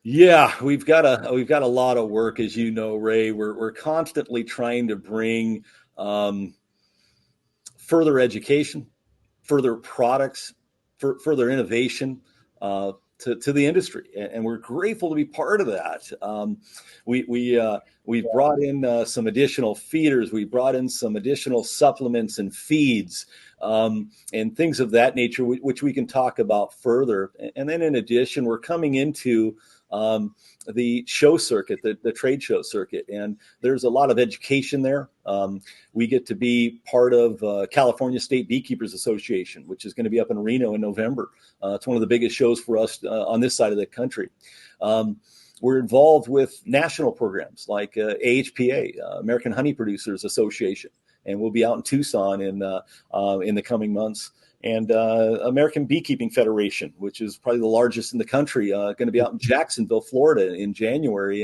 Yeah, we've got a lot of work, as you know, Ray. We're constantly trying to bring further education, further products, further innovation to the industry, and we're grateful to be part of that. We've brought in some additional feeders, we brought in some additional supplements and feeds, and things of that nature, which we can talk about further. And then in addition, we're coming into the show circuit, the trade show circuit, and there's a lot of education there. We get to be part of California State Beekeepers Association, which is going to be up in Reno in November. It's one of the biggest shows for us on this side of the country. We're involved with national programs like AHPA, American Honey Producers Association, and we'll be out in Tucson in the coming months. And American Beekeeping Federation, which is probably the largest in the country, going to be out in Jacksonville, Florida in January,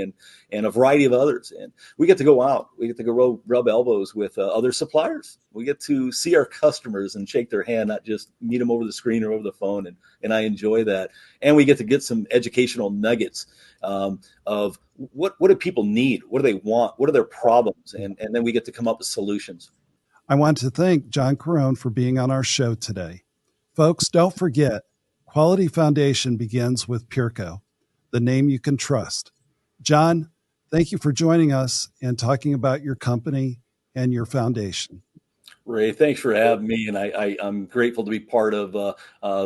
and a variety of others. And we get to go out. We get to go rub elbows with other suppliers. We get to see our customers and shake their hand, not just meet them over the screen or over the phone. And I enjoy that. And we get to get some educational nuggets of what do people need? What do they want? What are their problems? And then we get to come up with solutions. I want to thank John Caron for being on our show today. Folks, don't forget, quality foundation begins with Pierco, the name you can trust. John, thank you for joining us and talking about your company and your foundation. Ray, thanks for having me, and I'm grateful to be part of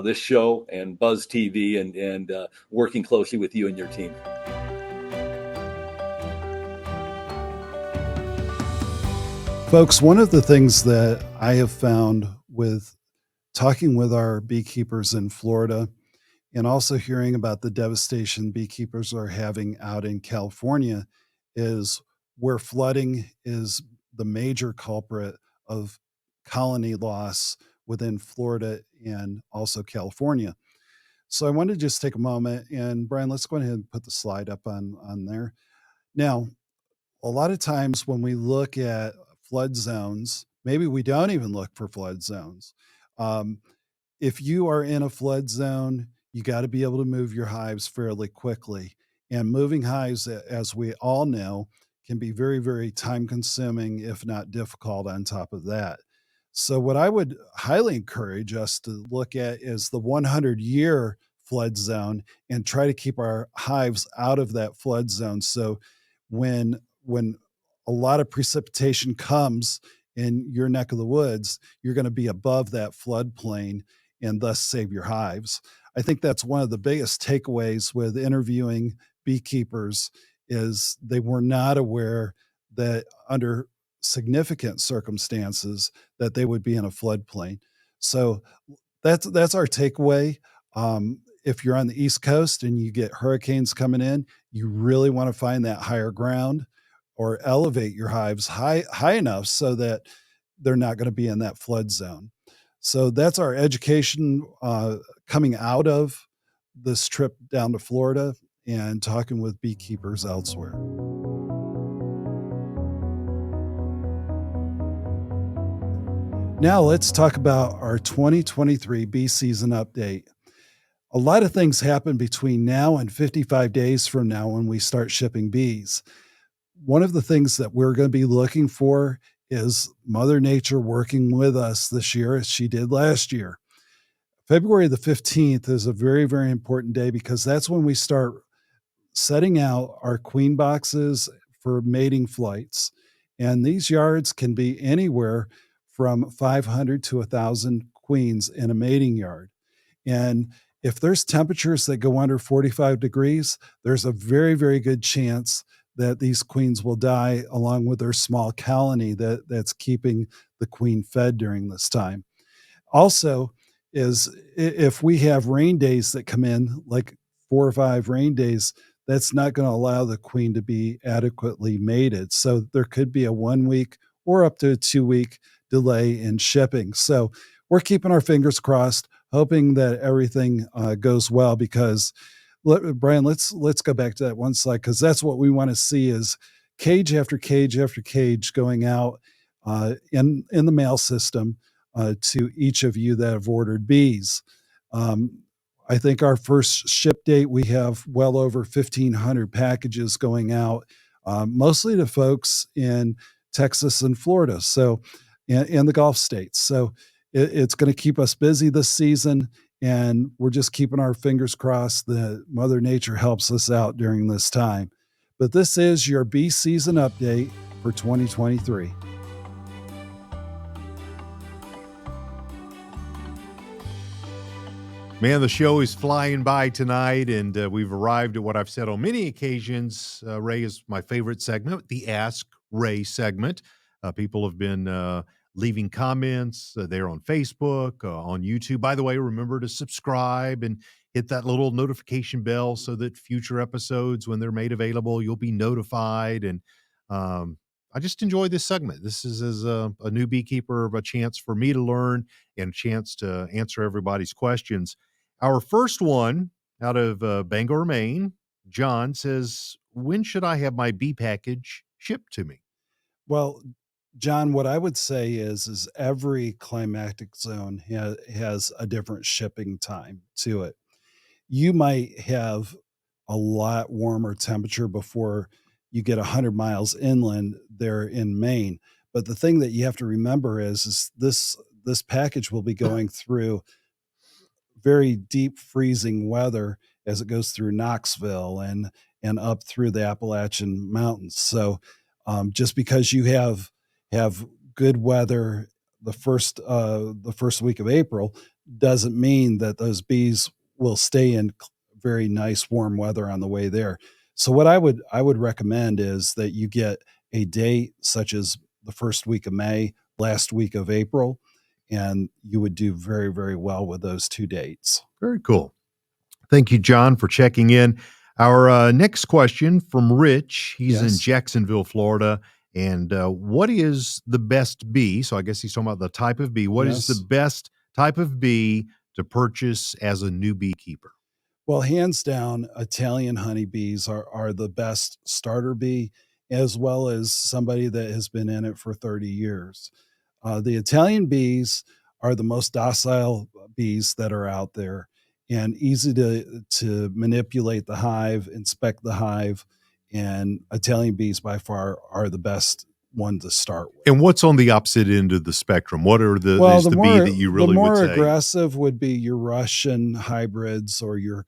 this show and Buzz TV and working closely with you and your team. Folks, one of the things that I have found with talking with our beekeepers in Florida and also hearing about the devastation beekeepers are having out in California is where flooding is the major culprit of colony loss within Florida and also California. So I wanted to just take a moment and Brian, let's go ahead and put the slide up on there. Now, a lot of times when we look at flood zones, maybe we don't even look for flood zones. If you are in a flood zone, you got to be able to move your hives fairly quickly. And moving hives, as we all know, can be very, very time consuming, if not difficult on top of that. So, what I would highly encourage us to look at is the 100-year flood zone and try to keep our hives out of that flood zone. So, when a lot of precipitation comes in your neck of the woods, you're going to be above that floodplain and thus save your hives. I think that's one of the biggest takeaways with interviewing beekeepers is they were not aware that under significant circumstances that they would be in a floodplain. So that's our takeaway. If you're on the East Coast and you get hurricanes coming in, you really want to find that higher ground or elevate your hives high enough so that they're not going to be in that flood zone. So that's our education coming out of this trip down to Florida and talking with beekeepers elsewhere. Now let's talk about our 2023 bee season update. A lot of things happen between now and 55 days from now when we start shipping bees. One of the things that we're going to be looking for is Mother Nature working with us this year as she did last year. February the 15th is a very, very important day because that's when we start setting out our queen boxes for mating flights. And these yards can be anywhere from 500 to 1,000 queens in a mating yard. And if there's temperatures that go under 45 degrees, there's a very, very good chance that these queens will die along with their small colony that's keeping the queen fed during this time. Also, is if we have rain days that come in, like 4 or 5 rain days, that's not going to allow the queen to be adequately mated. So there could be a 1 week or up to a 2 week delay in shipping. So we're keeping our fingers crossed, hoping that everything goes well. Because Brian, let's go back to that one slide because that's what we want to see is cage after cage after cage going out in the mail system to each of you that have ordered bees. I think our first ship date, we have well over 1,500 packages going out, mostly to folks in Texas and Florida, so and the Gulf states. So it's going to keep us busy this season, and we're just keeping our fingers crossed that Mother Nature helps us out during this time. But this is your bee season update for 2023. Man, the show is flying by tonight, and we've arrived at what I've said on many occasions. Ray is my favorite segment, the Ask Ray segment. People have been leaving comments there on Facebook, on YouTube. By the way, remember to subscribe and hit that little notification bell so that future episodes, when they're made available, you'll be notified. And I just enjoy this segment. This is, as a new beekeeper, a chance for me to learn and a chance to answer everybody's questions. Our first one out of Bangor, Maine, John says, when should I have my bee package shipped to me? Well, John, what I would say is every climatic zone has a different shipping time to it. You might have a lot warmer temperature before you get 100 miles inland there in Maine. But the thing that you have to remember is this package will be going through very deep freezing weather as it goes through Knoxville and up through the Appalachian Mountains. So just because you have good weather the first week of April doesn't mean that those bees will stay in very nice warm weather on the way there. So what I would recommend is that you get a date such as the first week of May, last week of April, and you would do very, very well with those 2 dates. Very cool. Thank you, John, for checking in. Our next question from Rich. He's in Jacksonville, Florida. And what is the best bee? So I guess he's talking about the type of bee. What is the best type of bee to purchase as a new beekeeper? Well, hands down, Italian honeybees are the best starter bee, as well as somebody that has been in it for 30 years. The Italian bees are the most docile bees that are out there and easy to manipulate the hive, inspect the hive, and Italian bees by far are the best one to start with. And what's on the opposite end of the spectrum? What are is the bee that you really the more would say? aggressive would be your Russian hybrids or your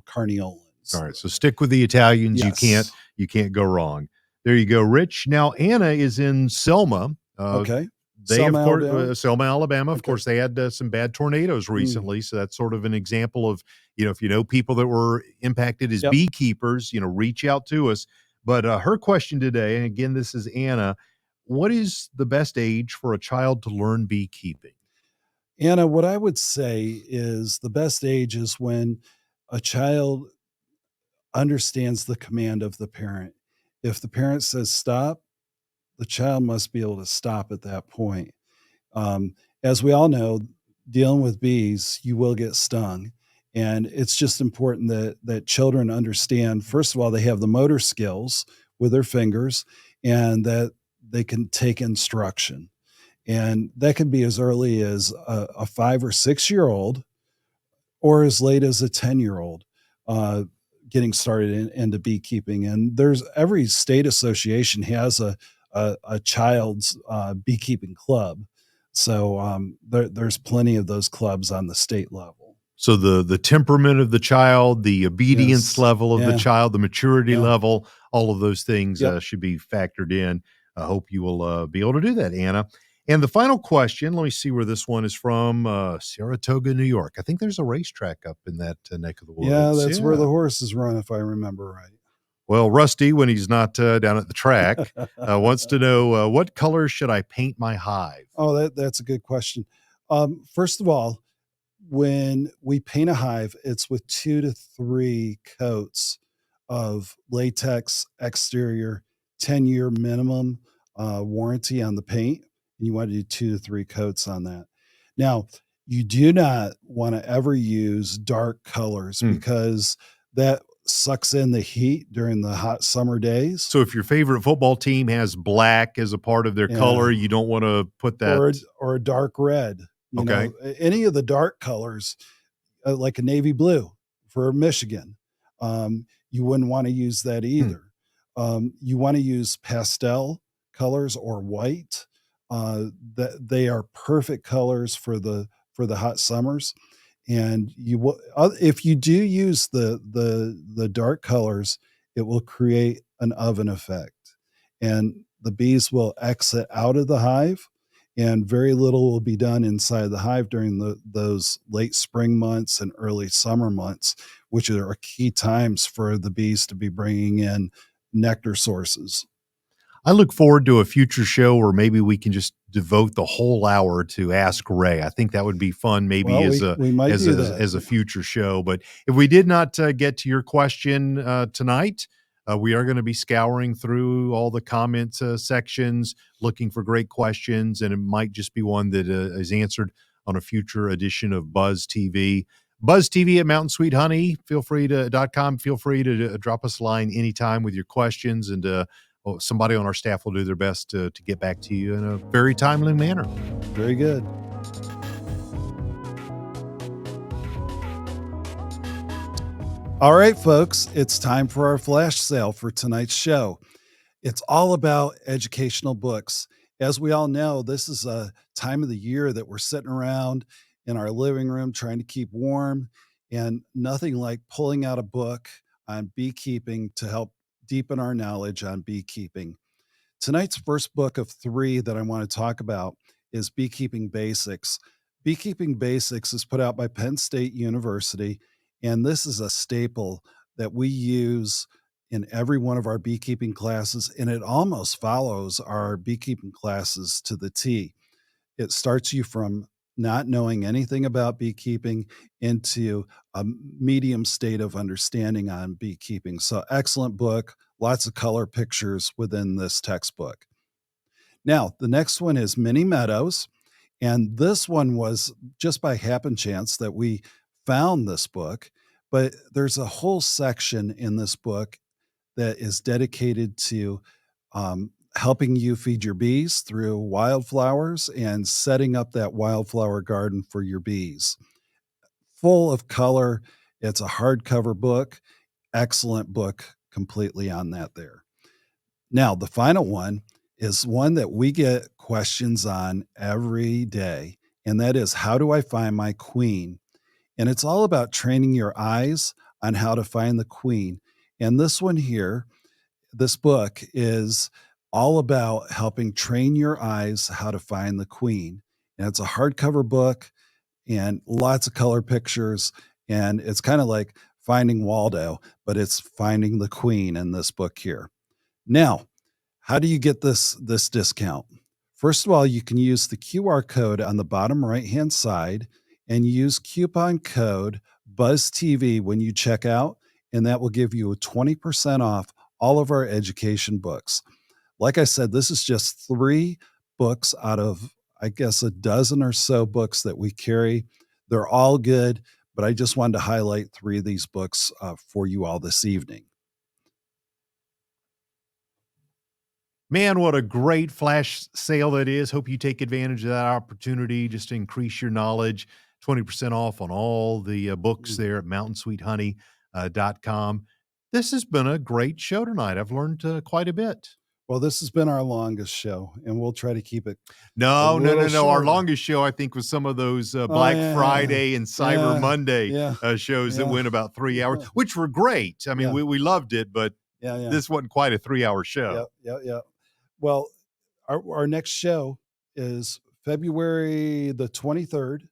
Carniolans. All right, so stick with the Italians. Yes. You can't go wrong. There you go, Rich. Now Anna is in Selma. Okay. They, Selma, of course, Alabama. Selma, Alabama. Of Okay. course, they had some bad tornadoes recently, so that's sort of an example of, if you know people that were impacted as beekeepers, reach out to us. But her question today, and again, this is Anna. What is the best age for a child to learn beekeeping? Anna, what I would say is the best age is when a child understands the command of the parent. If the parent says stop, the child must be able to stop at that point. As we all know, dealing with bees, you will get stung. And it's just important that children understand, first of all, they have the motor skills with their fingers and that they can take instruction. And that can be as early as a 5 or 6-year-old or as late as a 10-year-old getting started into beekeeping. And there's every state association has a child's beekeeping club. So there's plenty of those clubs on the state level. So the temperament of the child, the obedience level of the child, the maturity level, all of those things should be factored in. I hope you will be able to do that, Anna. And the final question, let me see where this one is from, Saratoga, New York. I think there's a racetrack up in that neck of the woods. Yeah, that's where the horses run, if I remember right. Well, Rusty, when he's not down at the track, wants to know what color should I paint my hive? Oh, that's a good question. First of all, when we paint a hive, it's with 2 to 3 coats of latex exterior, 10-year minimum warranty on the paint. And you want to do 2 to 3 coats on that. Now, you do not want to ever use dark colors because that sucks in the heat during the hot summer days. So if your favorite football team has black as a part of their color, you don't want to put that. Or a dark red. You know, any of the dark colors, like a navy blue for Michigan, you wouldn't want to use that either. You want to use pastel colors or white. That they are perfect colors for the hot summers. And you will, if you do use the dark colors, it will create an oven effect, and the bees will exit out of the hive. And very little will be done inside the hive during those late spring months and early summer months, which are key times for the bees to be bringing in nectar sources. I look forward to a future show where maybe we can just devote the whole hour to Ask Ray. I think that would be fun, maybe as a future show. But if we did not get to your question tonight, we are going to be scouring through all the comments sections, looking for great questions, and it might just be one that is answered on a future edition of Buzz TV. Buzz TV at Mountain Sweet Honey. Feel free to drop us a line anytime with your questions, and somebody on our staff will do their best to get back to you in a very timely manner. Very good. All right, folks, it's time for our flash sale for tonight's show. It's all about educational books. As we all know, this is a time of the year that we're sitting around in our living room trying to keep warm, and nothing like pulling out a book on beekeeping to help deepen our knowledge on beekeeping. Tonight's first book of 3 that I want to talk about is Beekeeping Basics. Beekeeping Basics is put out by Penn State University, and this is a staple that we use in every one of our beekeeping classes, and it almost follows our beekeeping classes to the T. It starts you from not knowing anything about beekeeping into a medium state of understanding on beekeeping. So excellent book, lots of color pictures within this textbook. Now, the next one is Mini Meadows. And this one was just by happen chance that we found this book, but there's a whole section in this book that is dedicated to helping you feed your bees through wildflowers and setting up that wildflower garden for your bees. Full of color. It's a hardcover book. Excellent book completely on that there. Now, the final one is one that we get questions on every day. And that is, how do I find my queen? And it's all about training your eyes on how to find the queen. And this one here, this book is all about helping train your eyes how to find the queen. And it's a hardcover book and lots of color pictures. And it's kind of like finding Waldo, but it's finding the queen in this book here. Now, how do you get this discount? First of all, you can use the QR code on the bottom right-hand side and use coupon code BuzzTV when you check out, and that will give you a 20% off all of our education books. Like I said, this is just 3 books out of, I guess, a dozen or so books that we carry. They're all good, but I just wanted to highlight 3 of these books for you all this evening. Man, what a great flash sale that is. Hope you take advantage of that opportunity just to increase your knowledge. 20% off on all the books there at mountainsweethoney.com. This has been a great show tonight. I've learned quite a bit. Well, this has been our longest show, and we'll try to keep it. No. Our shorter. longest show, I think, was some of those Black Friday and Cyber Monday shows that went about 3 hours, which were great. I mean, we loved it, but this wasn't quite a 3-hour show. Yeah. Well, our next show is February the 23rd,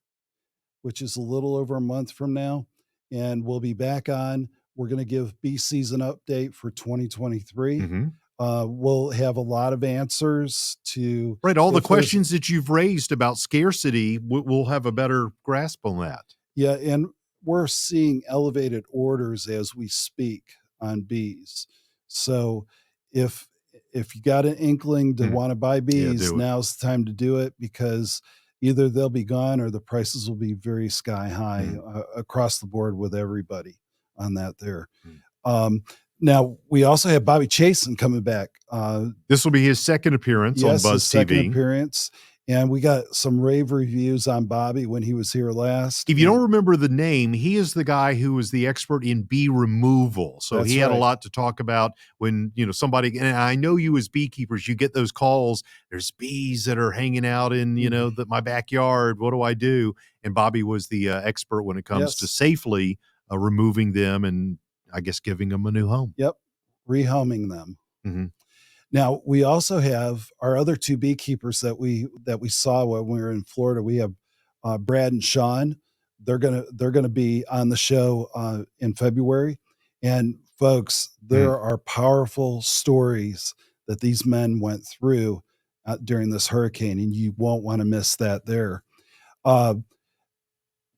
which is a little over a month from now. And we'll be back on. We're going to give bee season update for 2023. We'll have a lot of answers to all the questions that you've raised about scarcity. We'll have a better grasp on that. Yeah, and we're seeing elevated orders as we speak on bees. So if you got an inkling to want to buy bees, now's the time to do it, because either they'll be gone or the prices will be very sky high across the board with everybody on that there. Now, we also have Bobby Chasen coming back. This will be his second appearance on Buzz TV. Second appearance. And we got some rave reviews on Bobby when he was here last. If you don't remember the name, he is the guy who was the expert in bee removal. So he had a lot to talk about when, somebody, and I know you as beekeepers, you get those calls. There's bees that are hanging out in, my backyard. What do I do? And Bobby was the expert when it comes to safely removing them and, I guess, giving them a new home. Yep. Rehoming them. Now, we also have our other 2 beekeepers that we saw when we were in Florida. We have Brad and Sean. They're gonna be on the show in February. And folks, there are powerful stories that these men went through during this hurricane, and you won't want to miss that there.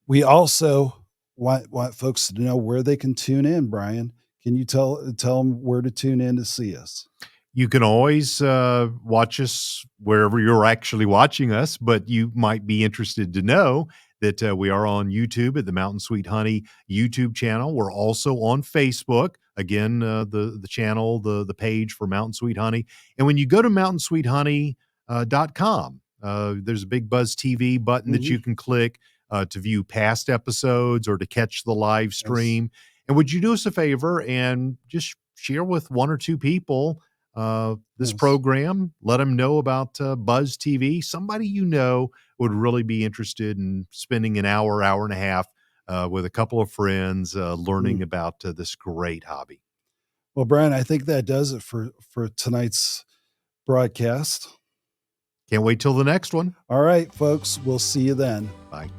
We also want folks to know where they can tune in. Brian, can you tell them where to tune in to see us? You can always watch us wherever you're actually watching us, but you might be interested to know that we are on YouTube at the Mountain Sweet Honey YouTube channel. We're also on Facebook. Again, the channel, the page for Mountain Sweet Honey. And when you go to mountainsweethoney.com, there's a big Buzz TV button that you can click to view past episodes or to catch the live stream. And would you do us a favor and just share with 1 or 2 people this program? Let them know about Buzz TV. Somebody would really be interested in spending an hour and a half with a couple of friends learning about this great hobby. Well, Brian, I think that does it for tonight's broadcast. Can't wait till the next one. All right, folks. We'll see you then. Bye.